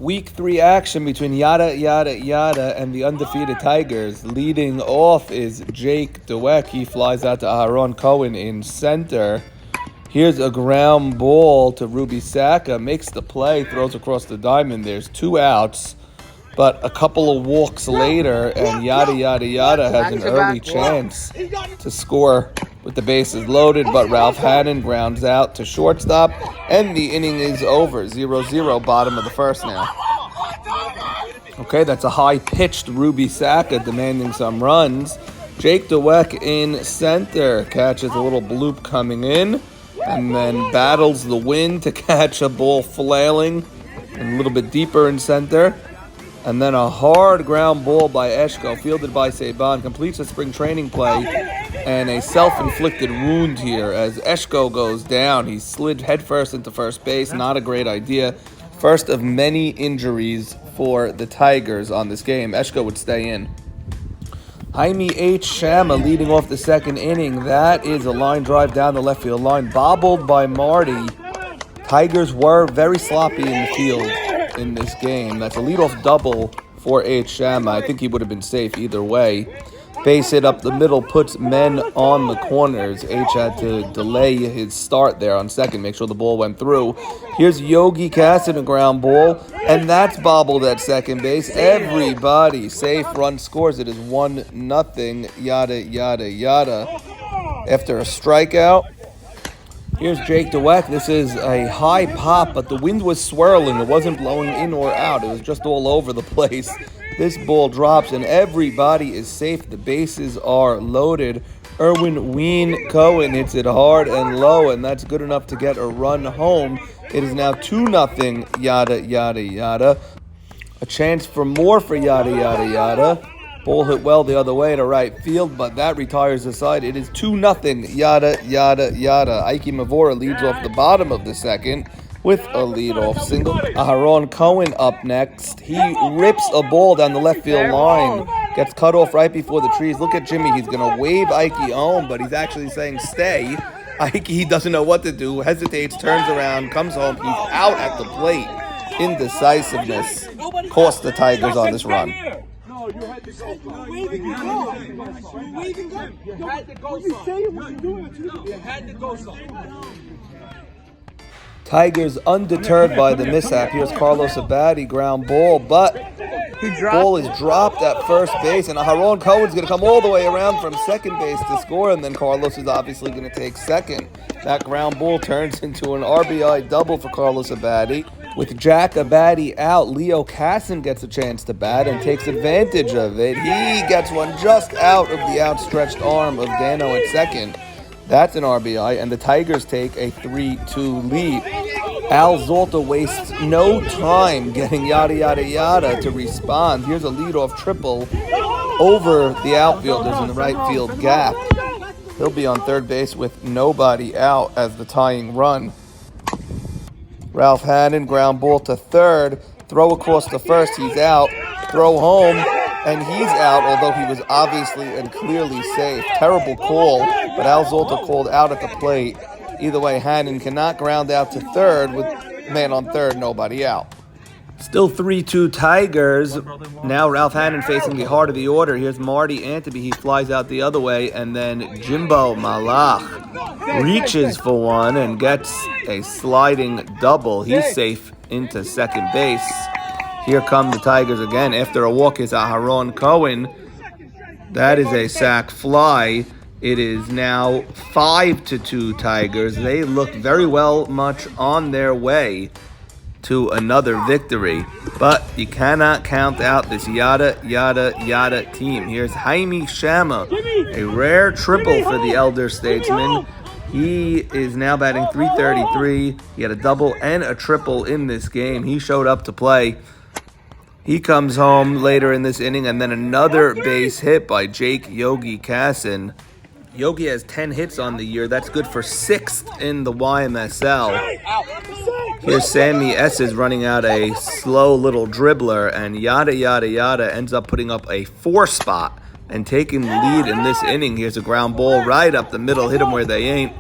Week 3 action between Yadda and the undefeated Tigers. Leading off is Jake Dweck. He flies out to Aharon Cohen in center. Here's a ground ball to Ruby Saka. Makes the play, throws across the diamond. There's 2 outs. But a couple of walks later, and Yadda has an early chance to score with the bases loaded, but Ralph Hannon grounds out to shortstop, and the inning is over. 0-0, bottom of the first now. Okay, that's a high-pitched Ruby Saka demanding some runs. Jake Dweck in center catches a little bloop coming in, and then battles the wind to catch a ball flailing and a little bit deeper in center. And then a hard ground ball by Eshko, fielded by Saban, completes a spring training play, and a self-inflicted wound here as Eshko goes down. He slid headfirst into first base, not a great idea. First of many injuries for the Tigers on this game. Eshko would stay in. Jaime H. Shama leading off the second inning. That is a line drive down the left field line, bobbled by Marty. Tigers were very sloppy in the field in this game. That's a leadoff double for H. Shama. I think he would have been safe either way. Base hit up the middle puts men on the corners. H had to delay his start there on second, make sure the ball went through. Here's Yogi Casson, a ground ball, and that's bobbled at second base. Everybody safe, run scores. It is 1-0, Yadda. After a strikeout. Here's Jake Dweck. This is a high pop, but the wind was swirling. It wasn't blowing in or out. It was just all over the place. This ball drops, and everybody is safe. The bases are loaded. Erwin Ween Cohen hits it hard and low, and that's good enough to get a run home. It is now 2-0, Yadda. A chance for more for Yadda. Ball hit well the other way to right field, but that retires the side. It is 2-0, Yadda. Ike Mavora leads off the bottom of the second with a leadoff single. Aharon Cohen up next. He rips a ball down the left field line. Gets cut off right before the trees. Look at Jimmy. He's going to wave Ike home, but he's actually saying stay. Ike, he doesn't know what to do. Hesitates, turns around, comes home. He's out at the plate. Indecisiveness cost the Tigers on this run. No, you had to go. You had to go. You had to go. Tigers undeterred by the mishap. Here's Carlos Abadi, ground ball, but ball is dropped at first base, and Aharon Cohen's going to come all the way around from second base to score, and then Carlos is obviously going to take second. That ground ball turns into an RBI double for Carlos Abadi. With Jack Abadi out, Leo Casson gets a chance to bat and takes advantage of it. He gets one just out of the outstretched arm of Dano at second. That's an RBI, and the Tigers take a 3-2 lead. Al Zolta wastes no time getting Yadda to respond. Here's a leadoff triple over the outfielders in the right field gap. He'll be on third base with nobody out as the tying run. Ralph Hannon, ground ball to third, throw across the first, he's out, throw home, and he's out, although he was obviously and clearly safe. Terrible call, but Al Zolta called out at the plate. Either way, Hannon cannot ground out to third with man on third, nobody out. Still 3-2 Tigers. Now Ralph Hannon facing the heart of the order. Here's Marty Anteby. He flies out the other way, and then Jimbo Malach reaches for one and gets a sliding double. He's safe into second base. Here come the Tigers again. After a walk is Aharon Cohen. That is a sac fly. It is now 5-2 Tigers. They look very well much on their way to another victory, but you cannot count out this Yadda team. Here's Jaime Shama, a rare triple for the elder statesman. He is now batting .333. He had a double and a triple in this game. He showed up to play. He comes home later in this inning, and then another base hit by Jake Yogi Casson. Yogi has 10 hits on the year. That's good for 6th in the YMSL. Here's Sammy Esses running out a slow little dribbler, and Yadda ends up putting up a 4 spot and taking the lead in this inning. Here's a ground ball right up the middle, hit him where they ain't.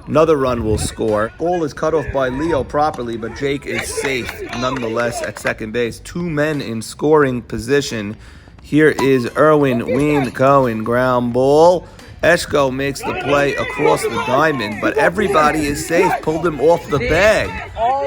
Another run will score. Ball is cut off by Leo properly, but Jake is safe nonetheless at second base. 2 men in scoring position. Here is Erwin Ween Cohen, ground ball. Eshko makes the play across the diamond, but everybody is safe. Pulled him off the bag.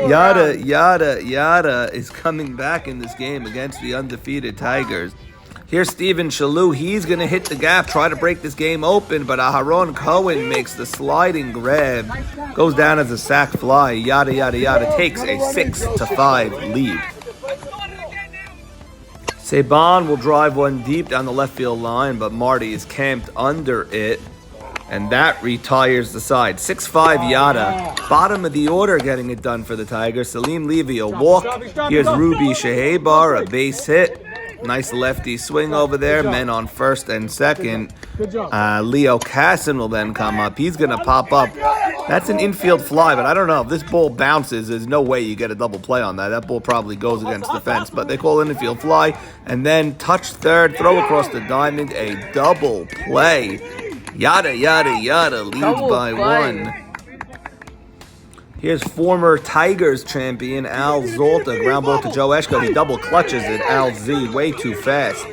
Yadda is coming back in this game against the undefeated Tigers. Here's Steven Shalou. He's going to hit the gap, try to break this game open, but Aharon Cohen makes the sliding grab. Goes down as a sac fly. Yadda takes a 6-5 lead. Saban will drive one deep down the left field line, but Marty is camped under it, and that retires the side. 6-5 Yadda. Bottom of the order getting it done for the Tigers. Salim Levy, a walk. Here's Ruby Shehebar, a base hit. Nice lefty swing over there. Men on first and second. Leo Casson will then come up. He's going to pop up. That's an infield fly, but I don't know. If this ball bounces, there's no way you get a double play on that. That ball probably goes against the fence, but they call it an infield fly. And then touch third, throw across the diamond, a double play. Yadda leads by 1. Here's former Tigers champion Al Zolta. Ground ball to Joe Eshko. He double clutches it. Al Z way too fast.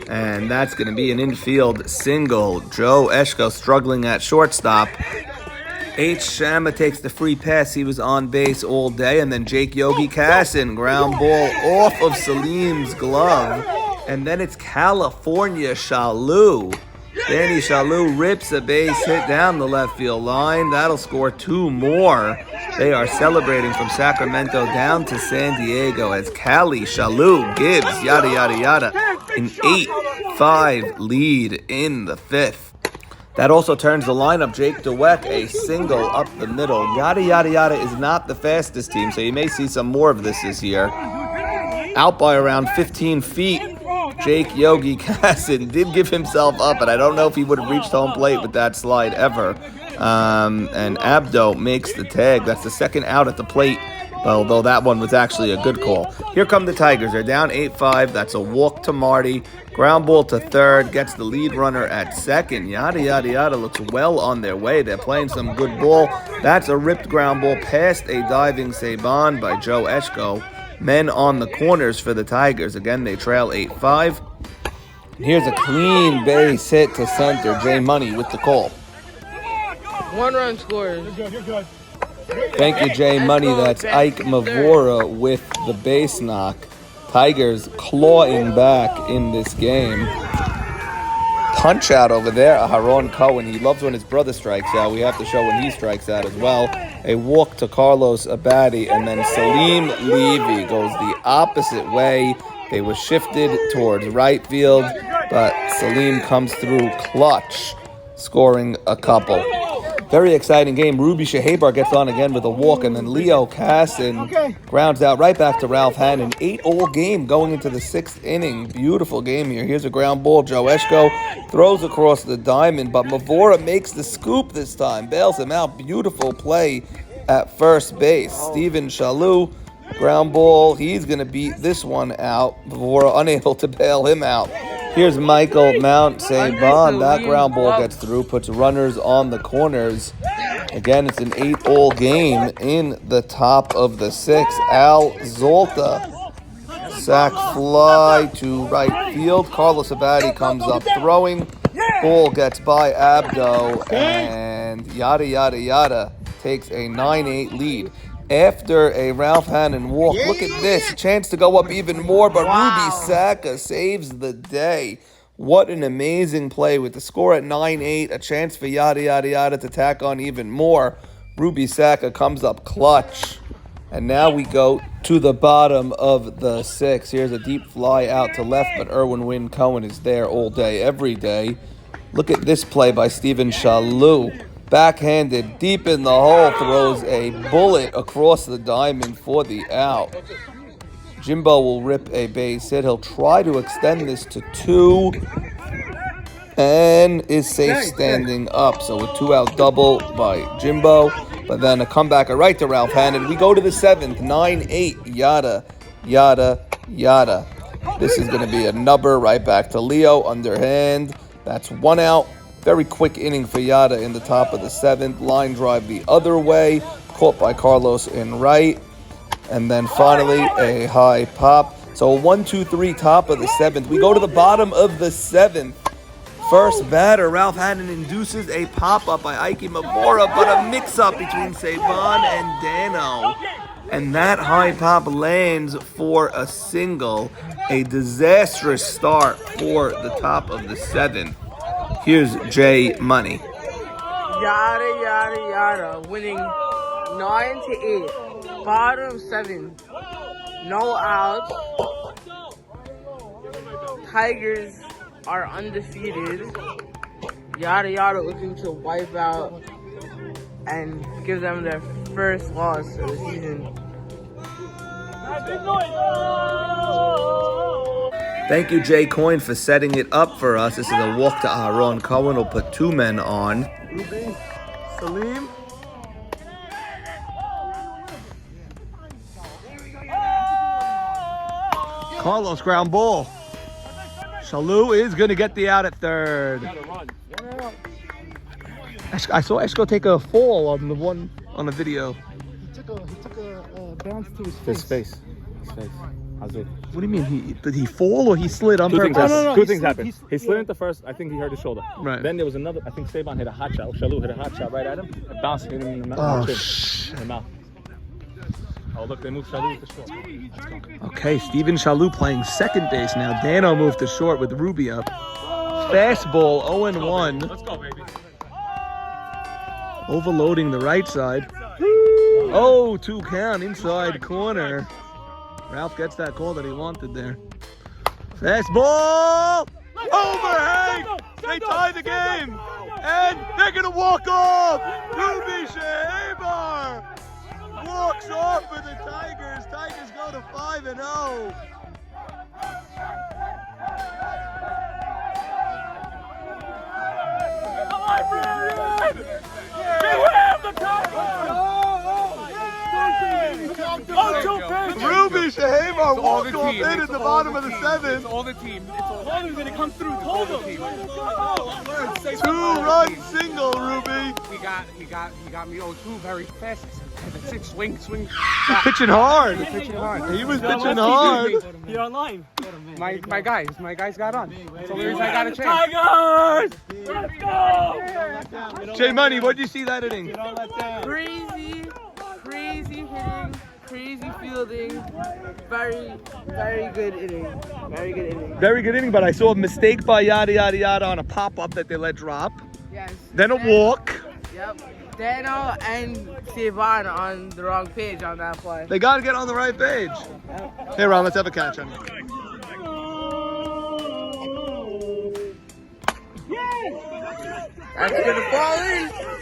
And that's going to be an infield single. Joe Eshko struggling at shortstop. H. Shama takes the free pass. He was on base all day. And then Jake Yogi Casson. Ground ball off of Salim's glove. And then it's California Shalou. Danny Shalou rips a base hit down the left field line. That'll score 2 more. They are celebrating from Sacramento down to San Diego as Cali Shalou gives Yadda an 8-5 lead in the 5th. That also turns the lineup. Jake DeWeck, a single up the middle. Yadda is not the fastest team, so you may see some more of this year. Out by around 15 feet. Jake Yogi Casson did give himself up, and I don't know if he would have reached home plate with that slide ever. And Abdo makes the tag. That's the second out at the plate, although that one was actually a good call. Here come the Tigers. They're down 8-5. That's a walk to Marty. Ground ball to third. Gets the lead runner at second. Yadda looks well on their way. They're playing some good ball. That's a ripped ground ball past a diving Saban by Joe Eshko. Men on the corners for the Tigers. Again, they trail 8-5. Here's a clean base hit to center. Jay Money with the call. 1 run scores. You're good. Thank you, Jay Money. That's Ike Mavora with the base knock. Tigers clawing back in this game. Punch out over there. Aharon Cohen. He loves when his brother strikes out. We have to show when he strikes out as well. A walk to Carlos Abadi, and then Salim Levy goes the opposite way. They were shifted towards right field, but Salim comes through clutch, scoring a couple. Very exciting game. Ruby Shehebar gets on again with a walk, and then Leo Casson grounds out right back to Ralph Hannon. 8-all game going into the 6th inning. Beautiful game here. Here's a ground ball. Joe Eshko throws across the diamond, but Mavora makes the scoop this time. Bails him out. Beautiful play at first base. Steven Shalou, ground ball. He's going to beat this one out. Mavora unable to bail him out. Here's Michael Mount Saban. That ground ball gets through, puts runners on the corners. Again, it's an 8-all game in the top of the 6th. Al Zolta, sac fly to right field. Carlos Abadi comes up throwing. Ball gets by Abdo, and Yadda takes a 9-8 lead. After a Ralph Hannon walk, look at this, a chance to go up even more, but Ruby Saka saves the day. What an amazing play with the score at 9-8, a chance for Yadda to tack on even more. Ruby Saka comes up clutch. And now we go to the bottom of the 6th. Here's a deep fly out to left, but Erwin Wynn Cohen is there all day, every day. Look at this play by Steven Shalou. Backhanded, deep in the hole, throws a bullet across the diamond for the out. Jimbo will rip a base hit. He'll try to extend this to 2 and is safe standing up. So a 2-out double by Jimbo, but then a comeback right to Ralph Hannon. We go to the 7th, 9-8, Yadda. This is going to be a nubber right back to Leo, underhand. That's 1 out. Very quick inning for Yadda in the top of the 7th. Line drive the other way, caught by Carlos in right. And then finally a high pop. So a 1-2-3 top of the 7th. We go to the bottom of the 7th. First batter, Ralph Haddon induces a pop-up by Ike Mamora, but a mix-up between Saban and Dano. And that high pop lands for a single. A disastrous start for the top of the 7th. Here's Jay Money. Yadda, yadda, yadda. Winning 9-8. Bottom 7. No outs. Tigers are undefeated. Yadda, yadda looking to wipe out and give them their first loss of the season. Thank you, Jay Coyne, for setting it up for us. This is a walk to Aaron. Cohen will put 2 men on. Ruby, Salim. Carlos ground ball. Shalou is going to get the out at 3rd. I saw Eshko take a fall on the one on the video. He took a bounce to his face. His face. How's it? What do you mean? Did he fall or he slid on purpose? No, Two he things slid- happened. he- He slid into first. I think he hurt his shoulder. Right. Then there was another. I think Saban hit a hot shot. Shalou hit a hot shot right at him. It bounced him in the mouth. Oh, In the mouth. Oh, look, they moved Shalou to short. Okay, Steven Shalou playing second base now. Dano moved to short with Ruby up. Fastball 0-1. Let's go, baby. Overloading the right side. Oh, 2 count inside corner. Ralph gets that call that he wanted there. Fastball! Overhang! They tie the game! And they're gonna walk off! Ruby Shehebar walks off for the Tigers. Tigers go to 5-0. Ruby Shehebar walked off in at the bottom of the 7th. All the team. It's all the team. Gonna come through. Hold him. 2-run single, Ruby. He got me 0-2 very fast. That's it. Swing. Pitching hard. Pitching hard. He was pitching hard. You're online. My guys got on. That's the only reason I got a chance. Tigers! Let's go! Jay Money, what did you see that inning? Crazy hitting, crazy fielding. Very good inning. Very good inning. Very good inning, but I saw a mistake by Yadda on a pop-up that they let drop. Yes. Then a walk. Yep. Dano and Saban on the wrong page on that play. They got to get on the right page. Hey, Ron, let's have a catch on it.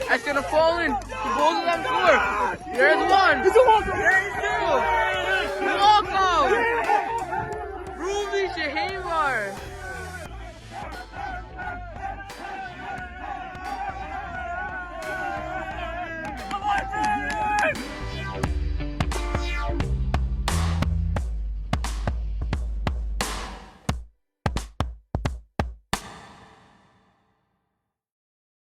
That's gonna fall in. The balls of them score. There's one. It's a walk.